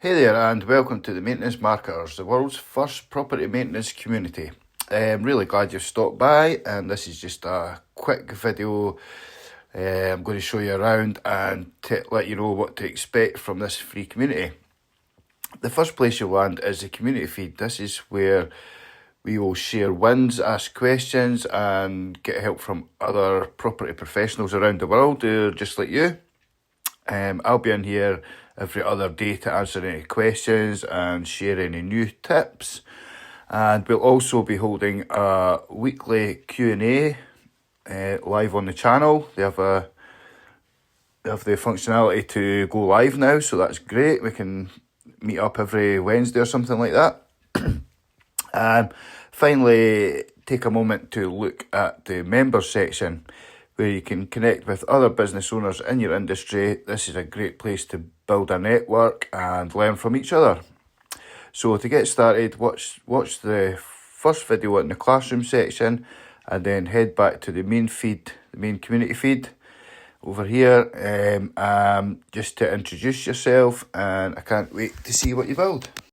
Hey there, and welcome to the Maintenance Marketers, the world's first property maintenance community. I'm really glad you've stopped by, and this is just a quick video. I'm going to show you around and let you know what to expect from this free community. The first place you'll land is the community feed. This is where we will share wins, ask questions, and get help from other property professionals around the world who are just like you. I'll be in here every other day to answer any questions and share any new tips. And we'll also be holding a weekly Q&A live on the channel. They have the functionality to go live now, so that's great. We can meet up every Wednesday or something like that. Finally, take a moment to look at the members section, where you can connect with other business owners in your industry. This is a great place to build a network and learn from each other. So to get started, watch the first video in the classroom section, and then head back to the main feed, the main community feed over here, just to introduce yourself, and I can't wait to see what you build.